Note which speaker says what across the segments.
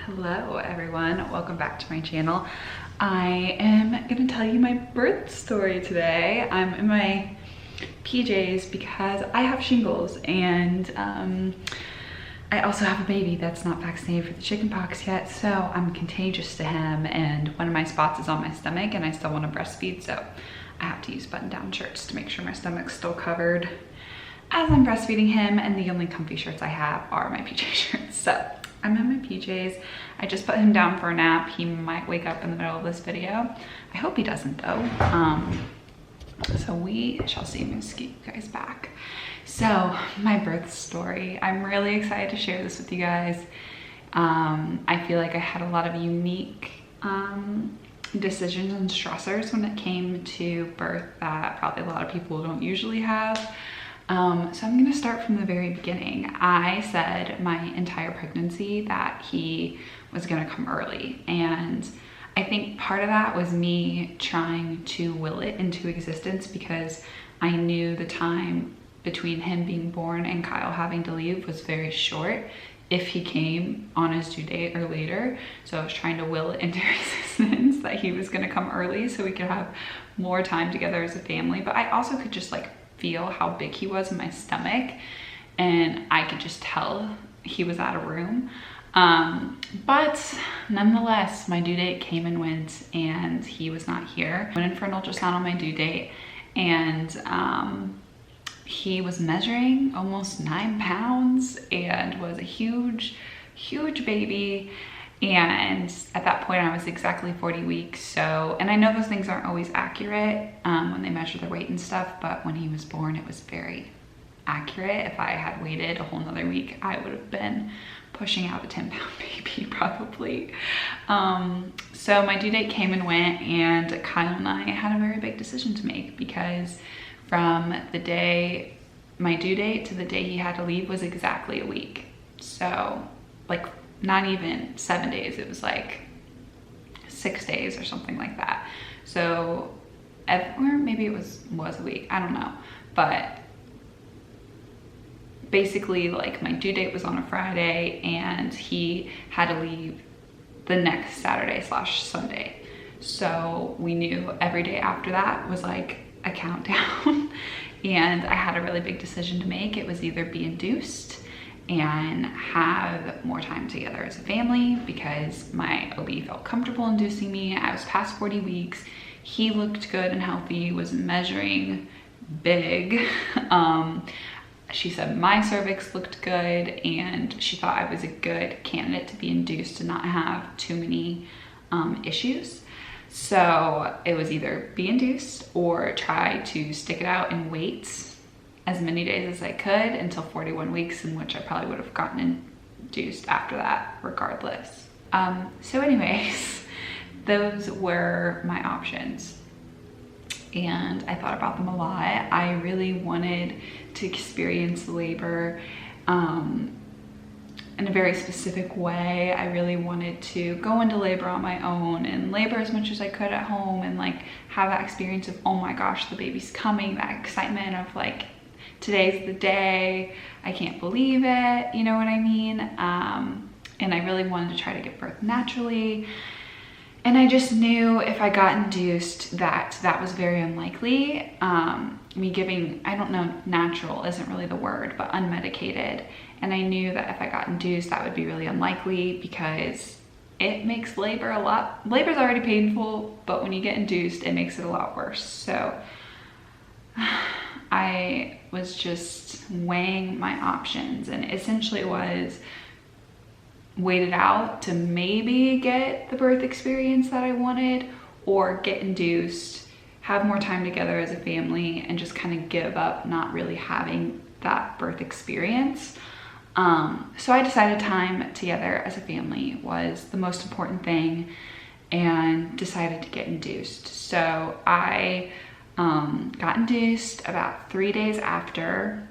Speaker 1: Hello everyone, welcome back to my channel. I am gonna tell you my birth story today. I'm in my PJs because I have shingles and I also have a baby that's not vaccinated for the chickenpox yet, so I'm contagious to him, and one of my spots is on my stomach and I still want to breastfeed, so I have to use button-down shirts to make sure my stomach's still covered as I'm breastfeeding him, and the only comfy shirts I have are my PJ shirts. So I'm in my PJs. I just put him down for a nap. He might wake up in the middle of this video. I hope he doesn't though. So we shall see. I'm gonna scoot you guys back. So my birth story. I'm really excited to share this with you guys. I feel like I had a lot of unique decisions and stressors when it came to birth that probably a lot of people don't usually have. So I'm gonna start from the very beginning. I said my entire pregnancy that he was gonna come early, and I think part of that was me trying to will it into existence because I knew the time between him being born and Kyle having to leave was very short if he came on his due date or later. So I was trying to will it into existence that he was gonna come early so we could have more time together as a family. But I also could just like feel how big he was in my stomach, and I could just tell he was out of room. But nonetheless, my due date came and went and he was not here. I went in for an ultrasound on my due date, and he was measuring almost 9 pounds and was a huge baby. And at that point I was exactly 40 weeks. So, and I know those things aren't always accurate when they measure the weight and stuff, but when he was born, it was very accurate. If I had waited a whole nother week, I would have been pushing out a 10-pound baby probably. So my due date came and went, and Kyle and I had a very big decision to make, because from the day my due date to the day he had to leave was exactly a week. So like not even 7 days, it was like 6 days or something like that. So, or maybe it was a week, I don't know. But basically, like, my due date was on a Friday and he had to leave the next Saturday/Sunday. So we knew every day after that was like a countdown. And I had a really big decision to make. It was either be induced and have more time together as a family, because my OB felt comfortable inducing me. I was past 40 weeks. He looked good and healthy, was measuring big. She said my cervix looked good, and she thought I was a good candidate to be induced and not have too many issues. So it was either be induced or try to stick it out and wait as many days as I could until 41 weeks, in which I probably would have gotten induced after that regardless. So anyways, those were my options, and I thought about them a lot. I really wanted to experience labor in a very specific way. I really wanted to go into labor on my own and labor as much as I could at home, and like have that experience of, oh my gosh, the baby's coming, that excitement of like, today's the day, I can't believe it, you know what I mean? And I really wanted to try to give birth naturally. And I just knew if I got induced that that was very unlikely. Me giving, I don't know, natural isn't really the word, but unmedicated. And I knew that if I got induced, that would be really unlikely, because it makes labor labor's already painful, but when you get induced, it makes it a lot worse. So I was just weighing my options, and essentially was wait it out to maybe get the birth experience that I wanted, or get induced, have more time together as a family, and just kind of give up not really having that birth experience. So I decided time together as a family was the most important thing, and decided to get induced. So I got induced about 3 days after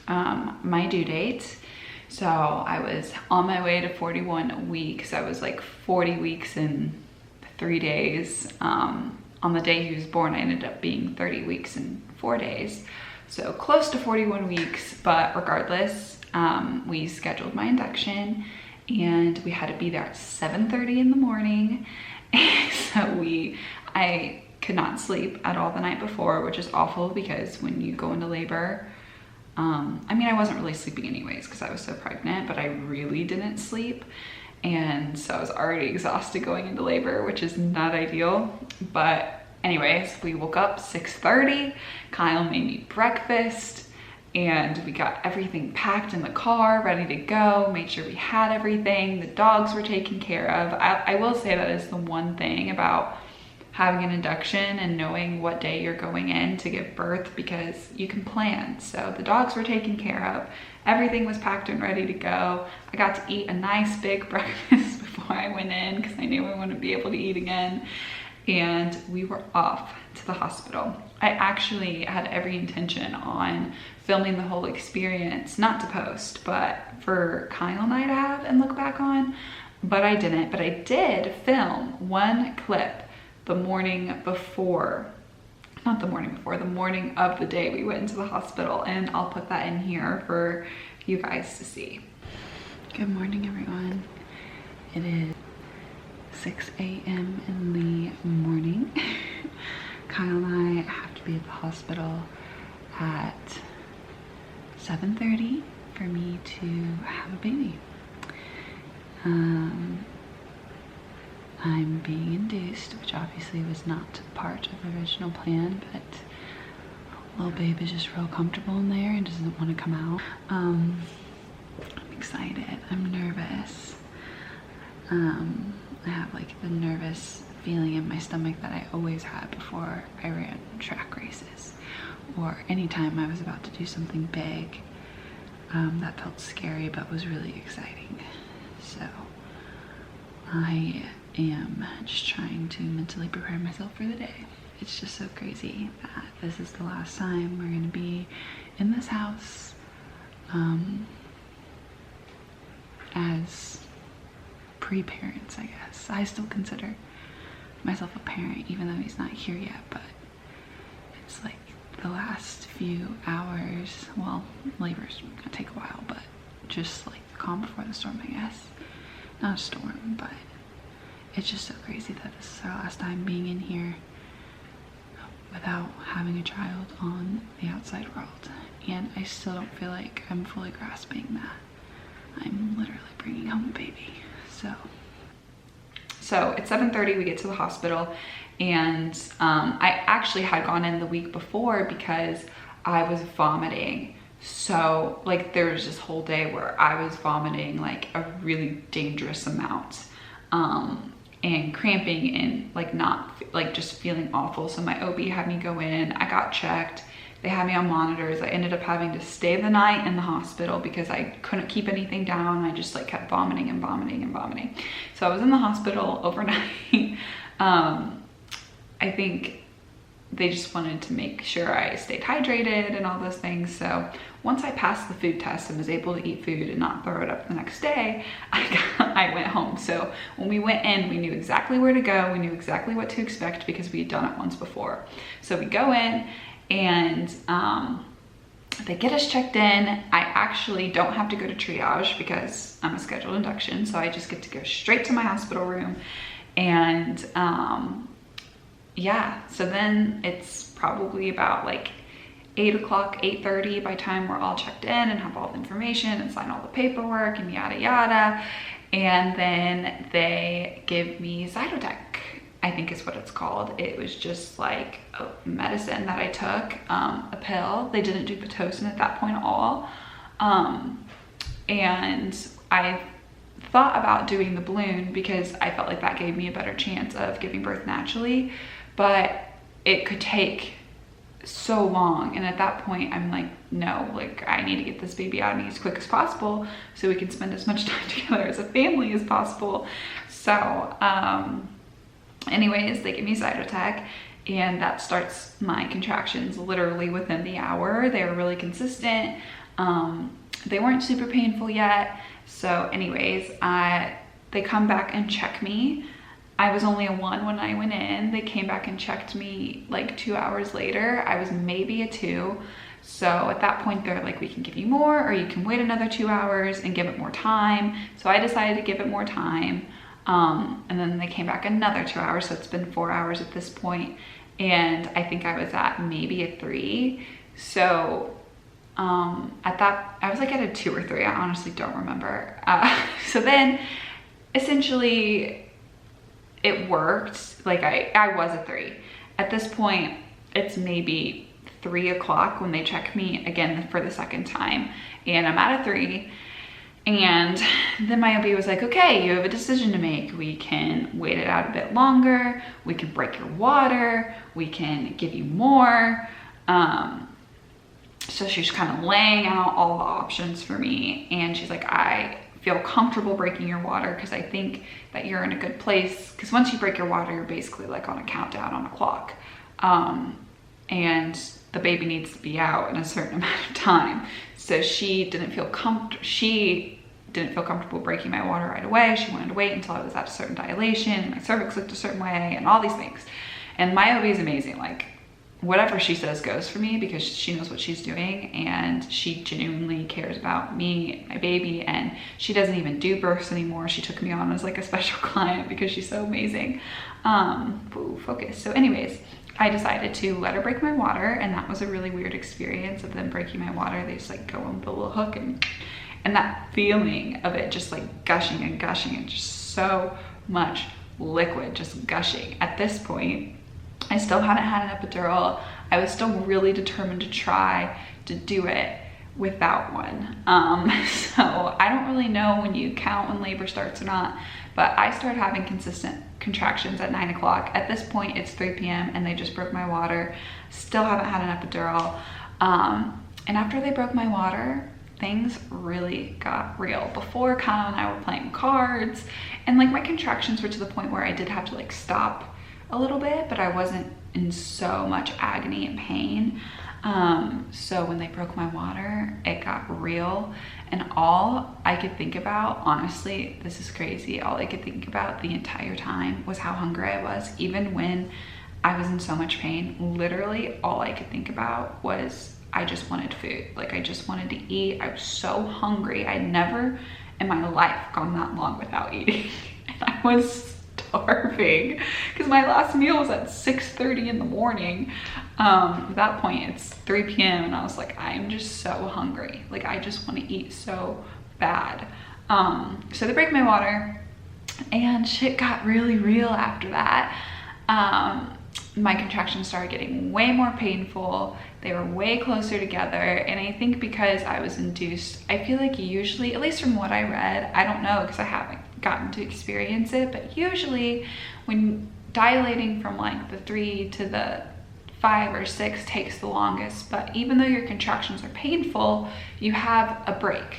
Speaker 1: my due date. So I was on my way to 41 weeks. I was like 40 weeks and 3 days. On the day he was born, I ended up being 30 weeks and 4 days. So close to 41 weeks, but regardless, we scheduled my induction, and we had to be there at 7:30 in the morning. So I could not sleep at all the night before, which is awful because when you go into labor, I mean, I wasn't really sleeping anyways because I was so pregnant, but I really didn't sleep. And so I was already exhausted going into labor, which is not ideal. But anyways, we woke up 6:30. Kyle made me breakfast and we got everything packed in the car, ready to go, made sure we had everything. The dogs were taken care of. I will say that is the one thing about having an induction and knowing what day you're going in to give birth, because you can plan. So the dogs were taken care of. Everything was packed and ready to go. I got to eat a nice big breakfast before I went in because I knew I wouldn't be able to eat again. And we were off to the hospital. I actually had every intention on filming the whole experience, not to post, but for Kyle and I to have and look back on, but I didn't. But I did film one clip the morning before, not the morning before, the morning of the day we went into the hospital, and I'll put that in here for you guys to see. Good morning, everyone. It is 6 a.m. in the morning. Kyle and I have to be at the hospital at 7:30 for me to have a baby. I'm being induced, which obviously was not part of the original plan, but little babe is just real comfortable in there and doesn't want to come out. I'm excited. I'm nervous. I have like the nervous feeling in my stomach that I always had before I ran track races or anytime I was about to do something big. That felt scary but was really exciting. So I am just trying to mentally prepare myself for the day. It's just so crazy that this is the last time we're gonna be in this house as pre-parents, I guess. I still consider myself a parent even though he's not here yet, but it's like the last few hours, well, labor's gonna take a while, but just like the calm before the storm, I guess. Not a storm, but it's just so crazy that this is our last time being in here without having a child on the outside world. And I still don't feel like I'm fully grasping that I'm literally bringing home a baby. So at 7:30 we get to the hospital, and I actually had gone in the week before because I was vomiting. So like there was this whole day where I was vomiting like a really dangerous amount. And cramping and like just feeling awful. So my OB had me go in, I got checked, they had me on monitors. I ended up having to stay the night in the hospital because I couldn't keep anything down. I just like kept vomiting and vomiting and vomiting. So I was in the hospital overnight. I think they just wanted to make sure I stayed hydrated and all those things. So once I passed the food test and was able to eat food and not throw it up the next day, I went home. So when we went in, we knew exactly where to go. We knew exactly what to expect because we had done it once before. So we go in and they get us checked in. I actually don't have to go to triage because I'm a scheduled induction. So I just get to go straight to my hospital room. And yeah, so then it's probably about like 8 o'clock, 8:30 by the time we're all checked in and have all the information and sign all the paperwork and yada yada. And then they give me Zytotec, I think is what it's called. It was just like a medicine that I took, a pill. They didn't do Pitocin at that point at all. And I thought about doing the balloon because I felt like that gave me a better chance of giving birth naturally, but it could take so long. And at that point I'm like, no, like I need to get this baby out of me as quick as possible so we can spend as much time together as a family as possible. So anyways, they give me Zytotec and that starts my contractions literally within the hour. They were really consistent. They weren't super painful yet. So anyways, they come back and check me. I was only a 1 when I went in. They came back and checked me like 2 hours later. I was maybe a 2. So at that point, they're like, we can give you more, or you can wait another 2 hours and give it more time. So I decided to give it more time. And then they came back another 2 hours. So it's been 4 hours at this point. And I think I was at maybe a 3. So at that, I was like at a 2 or 3. I honestly don't remember. So then essentially it worked. Like I was a 3. At this point, it's maybe 3 o'clock when they check me again for the second time, and I'm at a 3. And then my OB was like, okay, you have a decision to make. We can wait it out a bit longer. We can break your water. We can give you more. So she's kind of laying out all the options for me. And she's like, I feel comfortable breaking your water because I think that you're in a good place. Because once you break your water, you're basically like on a countdown on a clock. And the baby needs to be out in a certain amount of time. So she didn't feel comfortable breaking my water right away. She wanted to wait until I was at a certain dilation and my cervix looked a certain way and all these things. And my OB is amazing. Like, whatever she says goes for me because she knows what she's doing, and she genuinely cares about me and my baby, and she doesn't even do births anymore. She took me on as like a special client because she's so amazing. Focus. So anyways, I decided to let her break my water, and that was a really weird experience of them breaking my water. They just like go on with a little hook, and that feeling of it just like gushing and gushing, and just so much liquid just gushing. At this point, I still hadn't had an epidural. I was still really determined to try to do it without one. So I don't really know when you count when labor starts or not, but I started having consistent contractions at 9 o'clock. At this point, it's 3 p.m. and they just broke my water. Still haven't had an epidural. And after they broke my water, things really got real. Before, Kyle and I were playing cards, and like my contractions were to the point where I did have to like stop a little bit, but I wasn't in so much agony and pain. So when they broke my water, it got real, and all I could think about, honestly, this is crazy, all I could think about the entire time was how hungry I was. Even when I was in so much pain, literally all I could think about was I just wanted food. Like, I just wanted to eat. I was so hungry. I'd never in my life gone that long without eating. And I was starving because my last meal was at 6:30 in the morning. At that point, it's 3 p.m. and I was like, I'm just so hungry. Like, I just want to eat so bad. So they break my water, and shit got really real after that. My contractions started getting way more painful. They were way closer together. And I think because I was induced, I feel like usually, at least from what I read, I don't know because I haven't gotten to experience it, but usually when dilating from like the 3 to the 5 or 6 takes the longest. But even though your contractions are painful, you have a break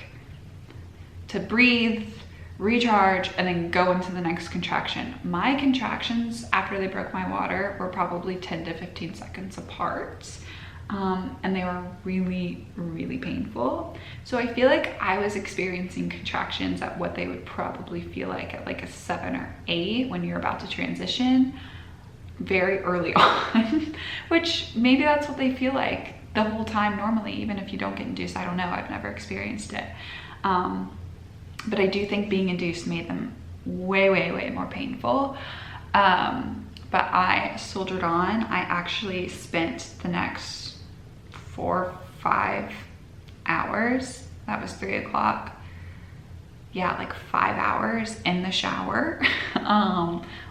Speaker 1: to breathe, recharge, and then go into the next contraction. My contractions after they broke my water were probably 10 to 15 seconds apart. And they were really, really painful. So I feel like I was experiencing contractions at what they would probably feel like at like a 7 or 8 when you're about to transition very early on, which maybe that's what they feel like the whole time normally, even if you don't get induced. I don't know, I've never experienced it. But I do think being induced made them way, way, way more painful. But I soldiered on. I actually spent the next 4 or 5 hours, that was 3 o'clock, yeah, like 5 hours in the shower,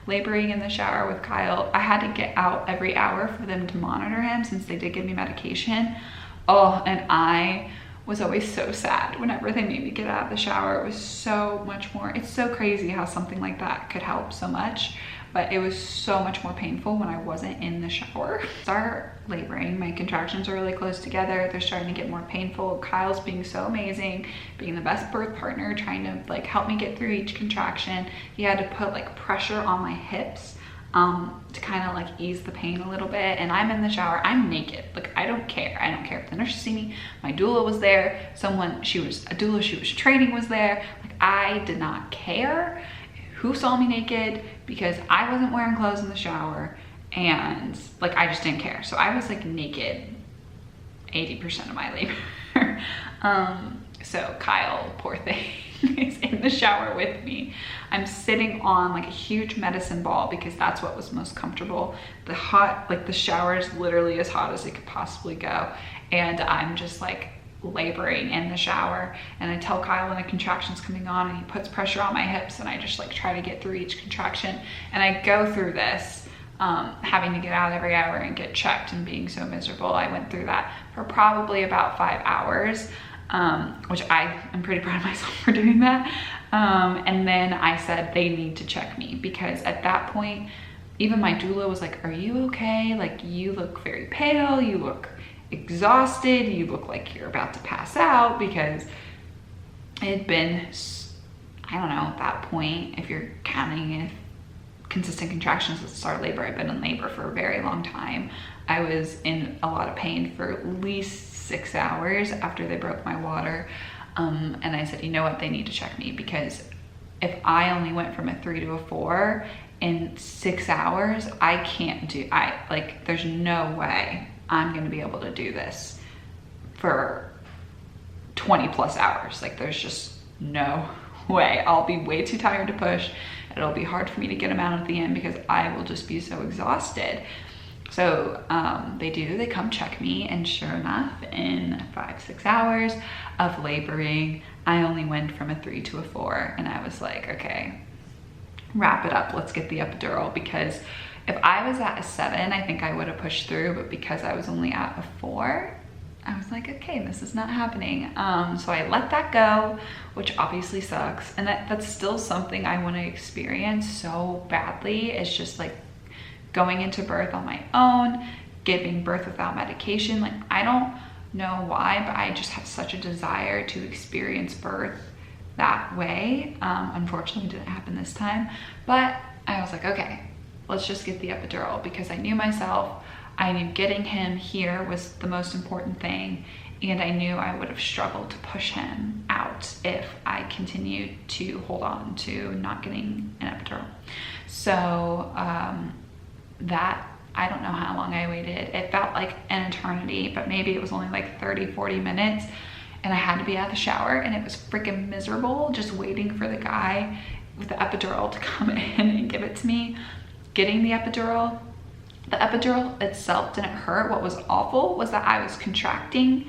Speaker 1: laboring in the shower with Kyle. I had to get out every hour for them to monitor him since they did give me medication. Oh, and I was always so sad whenever they made me get out of the shower. It was so much more, it's so crazy how something like that could help so much, but it was so much more painful when I wasn't in the shower. Start laboring, my contractions are really close together. They're starting to get more painful. Kyle's being so amazing, being the best birth partner, trying to like help me get through each contraction. He had to put like pressure on my hips to kind of like ease the pain a little bit. And I'm in the shower, I'm naked. Like, I don't care. I don't care if the nurses see me. My doula was there. Someone, she was a doula, she was training, was there. Like, I did not care who saw me naked because I wasn't wearing clothes in the shower, and like, I just didn't care. So I was like naked 80% of my labor. So Kyle, poor thing, is in the shower with me. I'm sitting on like a huge medicine ball because that's what was most comfortable. The shower is literally as hot as it could possibly go. And I'm just like laboring in the shower. And I tell Kyle when a contraction's coming on, and he puts pressure on my hips, and I just like try to get through each contraction. And I go through this, having to get out every hour and get checked and being so miserable. I went through that for probably about 5 hours. Which I am pretty proud of myself for doing that. And then I said they need to check me, because at that point, even my doula was like, are you okay? Like, you look very pale, you look exhausted, you look like you're about to pass out, because it had been, I don't know, at that point, if you're counting if consistent contractions at the start of labor, I've been in labor for a very long time. I was in a lot of pain for at least 6 hours after they broke my water. And I said, you know what, they need to check me, because if I only went from a 3 to a 4 in 6 hours, I can't do, there's no way I'm gonna be able to do this for 20 plus hours. Like, there's just no way. I'll be way too tired to push. It'll be hard for me to get them out at the end because I will just be so exhausted. So they come check me, and sure enough, in 5-6 hours of laboring, I only went from a 3 to a 4. And I was like, okay, wrap it up, let's get the epidural. Because if I was at a 7, I think I would have pushed through, but because I was only at a 4, I was like, okay, this is not happening. So I let that go, which obviously sucks. And that's still something I want to experience so badly. It's just like going into birth on my own, giving birth without medication. Like, I don't know why, but I just have such a desire to experience birth that way. Unfortunately, it didn't happen this time, but I was like, okay, let's just get the epidural, because I knew myself. I knew getting him here was the most important thing, and I knew I would have struggled to push him out if I continued to hold on to not getting an epidural. So that, I don't know how long I waited. It felt like an eternity, but maybe it was only like 30-40 minutes, and I had to be out of the shower, and it was freaking miserable just waiting for the guy with the epidural to come in and give it to me. Getting the epidural itself didn't hurt. What was awful was that I was contracting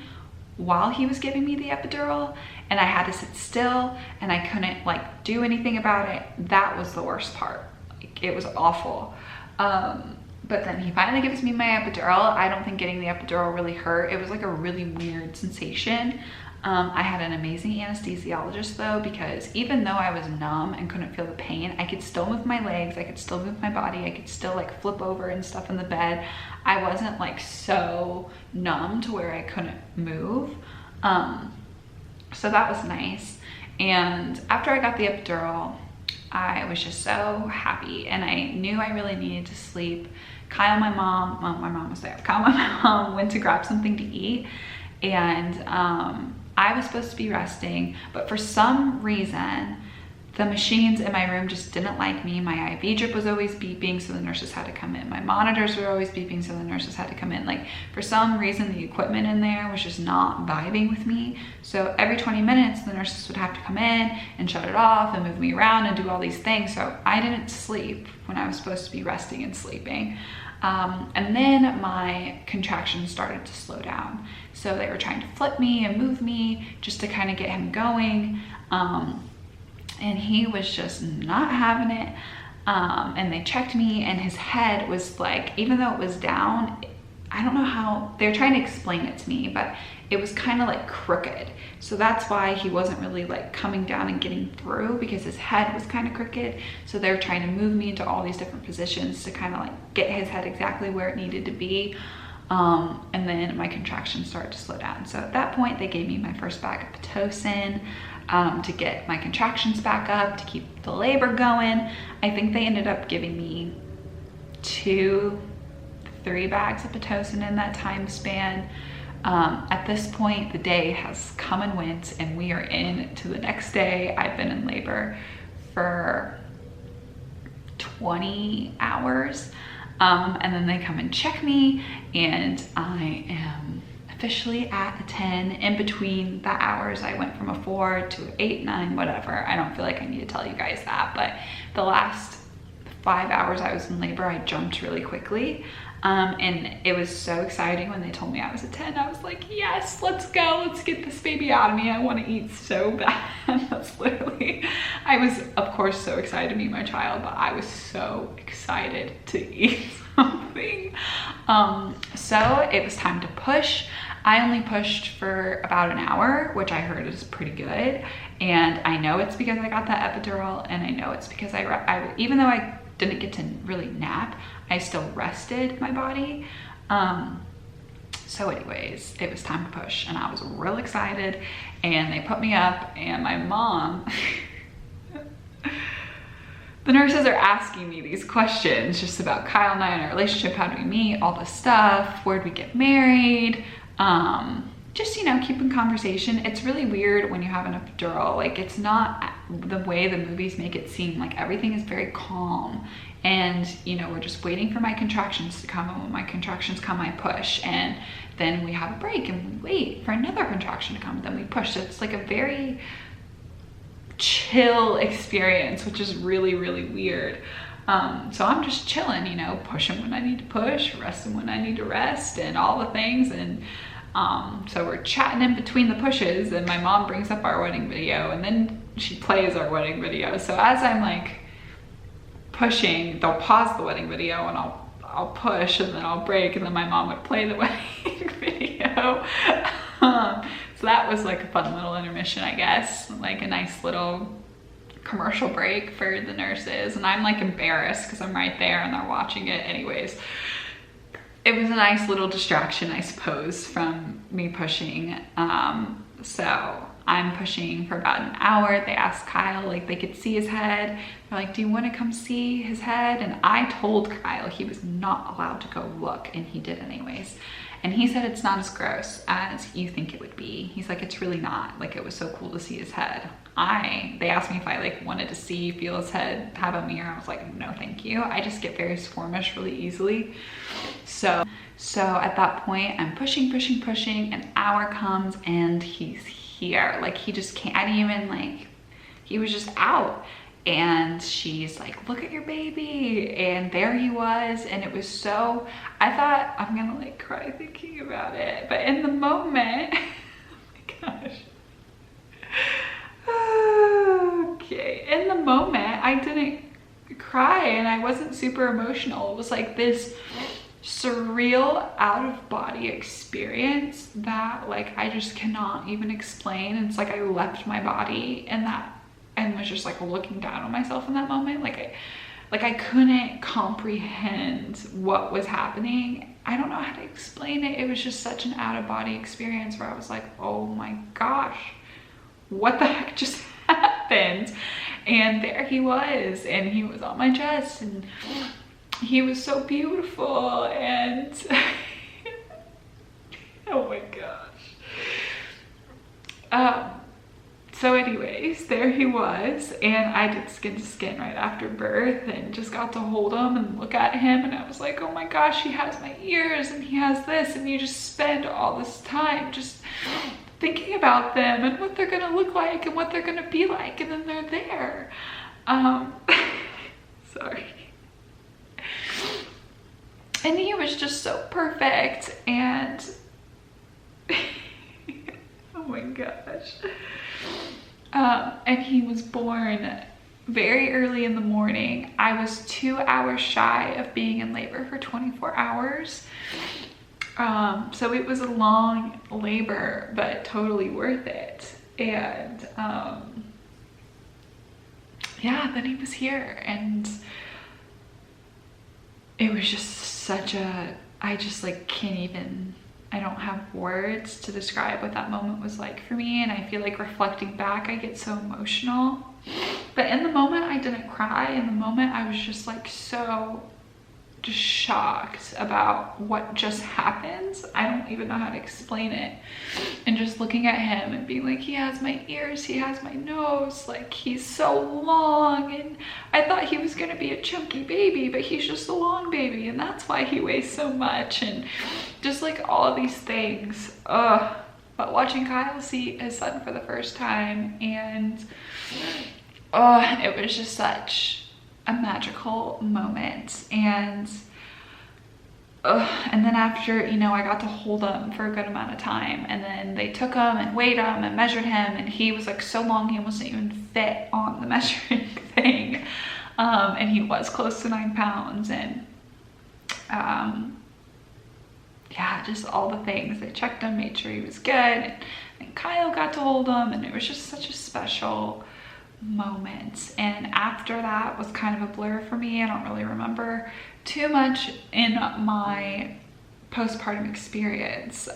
Speaker 1: while he was giving me the epidural, and I had to sit still, and I couldn't like do anything about it. That was the worst part. Like, it was awful. But then he finally gives me my epidural. I don't think getting the epidural really hurt. It was like a really weird sensation. I had an amazing anesthesiologist though, because even though I was numb and couldn't feel the pain, I could still move my legs, I could still move my body, I could still like flip over and stuff in the bed. I wasn't like so numb to where I couldn't move. So that was nice. And after I got the epidural, I was just so happy, and I knew I really needed to sleep. Kyle, my mom was there. Kyle, my mom went to grab something to eat, and I was supposed to be resting, but for some reason, the machines in my room just didn't like me. My IV drip was always beeping, so the nurses had to come in. My monitors were always beeping, so the nurses had to come in. Like, for some reason, the equipment in there was just not vibing with me. So every 20 minutes, the nurses would have to come in and shut it off and move me around and do all these things. So I didn't sleep when I was supposed to be resting and sleeping. And then my contractions started to slow down. So they were trying to flip me and move me just to kind of get him going. And he was just not having it. And they checked me, and his head was like, even though it was down, I don't know how, they're trying to explain it to me, but it was kind of like crooked. So that's why he wasn't really like coming down and getting through, because his head was kind of crooked. So they're trying to move me into all these different positions to kind of like get his head exactly where it needed to be. And then my contractions started to slow down. So at that point, they gave me my first bag of Pitocin to get my contractions back up, to keep the labor going. I think they ended up giving me 2-3 bags of Pitocin in that time span. At this point, the day has come and went, and we are into the next day. I've been in labor for 20 hours. And then they come and check me, and I am officially at a 10. In between the hours, I went from a 4 to 8, 9, whatever. I don't feel like I need to tell you guys that, but the last 5 hours I was in labor, I jumped really quickly. And it was so exciting when they told me I was a 10. I was like, yes, let's go. Let's get this baby out of me. I want to eat so bad. That's literally, I was of course so excited to meet my child, but I was so excited to eat something. So it was time to push. I only pushed for about an hour, which I heard is pretty good. And I know it's because I got that epidural, and I know it's because I even though I didn't get to really nap, I still rested my body. So anyways, it was time to push, and I was real excited, and they put me up, and my mom, the nurses are asking me these questions just about Kyle and I and our relationship, how do we meet, all this stuff, where'd we get married, just, you know, keeping conversation. It's really weird when you have an epidural. Like, it's not the way the movies make it seem. Like, everything is very calm, and, you know, we're just waiting for my contractions to come, and when my contractions come, I push, and then we have a break, and we wait for another contraction to come, then we push. So it's like a very chill experience, which is really, really weird. So I'm just chilling, you know, pushing when I need to push, resting when I need to rest, and all the things. And so we're chatting in between the pushes, and my mom brings up our wedding video, and then she plays our wedding video. So as I'm like pushing, they'll pause the wedding video, and I'll push, and then I'll break, and then my mom would play the wedding video. So that was like a fun little intermission, I guess, like a nice little commercial break for the nurses. And I'm like embarrassed because I'm right there and they're watching it anyways. It was a nice little distraction, I suppose, from me pushing. So I'm pushing for about an hour. They asked Kyle, like, they could see his head. They're like, do you want to come see his head? And I told Kyle he was not allowed to go look, and he did anyways. And he said it's not as gross as you think it would be. He's like, it's really not. Like, it was so cool to see his head. They asked me if I like wanted to see, feel his head, have a mirror. I was like, no, thank you. I just get very squirmish really easily. So at that point, I'm pushing, an hour comes, and he's here. Like, he just can't, I didn't even like, he was just out. And she's like, look at your baby. And there he was. And it was so, I thought I'm gonna like cry thinking about it. But in the moment, oh my gosh. Okay, in the moment, I didn't cry, and I wasn't super emotional. It was like this surreal out-of-body experience that like I just cannot even explain. It's like I left my body in that, and was just like looking down on myself in that moment. Like I couldn't comprehend what was happening. I don't know how to explain it. It was just such an out-of-body experience where I was like, oh my gosh, what the heck just happened? And there he was, and he was on my chest, and he was so beautiful, and oh my gosh. So anyways, there he was, and I did skin to skin right after birth, and just got to hold him and look at him, and I was like, oh my gosh, he has my ears, and he has this, and you just spend all this time just thinking about them and what they're gonna look like and what they're gonna be like, and then they're there. Sorry. And he was just so perfect, and oh my gosh. And he was born very early in the morning. I was 2 hours shy of being in labor for 24 hours. So it was a long labor, but totally worth it. And yeah, then he was here, and it was just such a, I just like can't even, I don't have words to describe what that moment was like for me. And I feel like reflecting back, I get so emotional. But in the moment, I didn't cry. In the moment, I was just like so just shocked about what just happened. I don't even know how to explain it. And just looking at him and being like, he has my ears, he has my nose, like he's so long. And I thought he was gonna be a chunky baby, but he's just a long baby, and that's why he weighs so much, and just like all of these things. Ugh. But watching Kyle see his son for the first time, and it was just such a magical moment. And then after, you know, I got to hold him for a good amount of time, and then they took him and weighed him and measured him, and he was like so long he wasn't even fit on the measuring thing. And he was close to 9 pounds, and yeah, just all the things. They checked him, made sure he was good, and Kyle got to hold him, and it was just such a special moment. And after that was kind of a blur for me. I don't really remember too much in my postpartum experience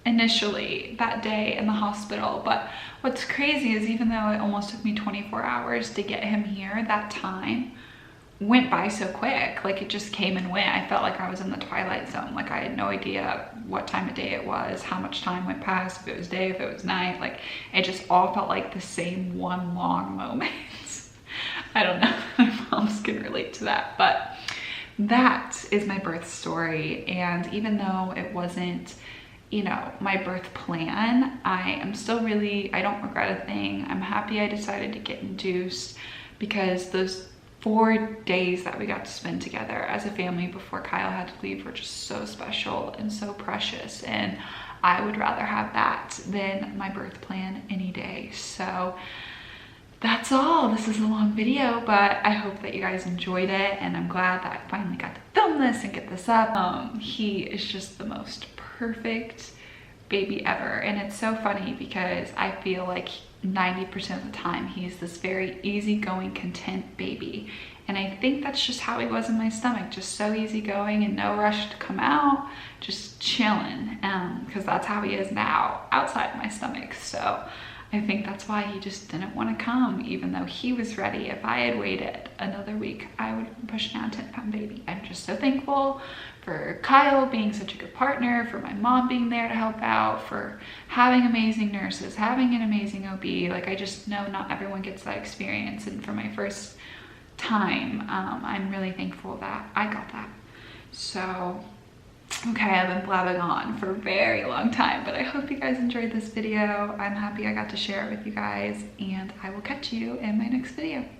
Speaker 1: initially that day in the hospital. But what's crazy is, even though it almost took me 24 hours to get him here, that time went by so quick. Like, it just came and went. I felt like I was in the twilight zone. Like, I had no idea what time of day it was, how much time went past, if it was day, if it was night. Like, it just all felt like the same one long moment. I don't know if my moms can relate to that, but that is my birth story. And even though it wasn't, you know, my birth plan, I am still really, I don't regret a thing. I'm happy I decided to get induced, because those 4 days that we got to spend together as a family before Kyle had to leave were just so special and so precious. And I would rather have that than my birth plan any day. So that's all. This is a long video, but I hope that you guys enjoyed it, and I'm glad that I finally got to film this and get this up. He is just the most perfect baby ever, and it's so funny because I feel like 90% of the time he's this very easygoing, content baby, and I think that's just how he was in my stomach, just so easygoing and no rush to come out, just chilling, because that's how he is now outside my stomach. So I think that's why he just didn't want to come, even though he was ready. If I had waited another week, I would have pushed down a 10-pound baby. I'm just so thankful for Kyle being such a good partner, for my mom being there to help out, for having amazing nurses, having an amazing OB. Like, I just know not everyone gets that experience. And for my first time, I'm really thankful that I got that. So, okay, I've been blabbing on for a very long time, but I hope you guys enjoyed this video. I'm happy I got to share it with you guys, and I will catch you in my next video.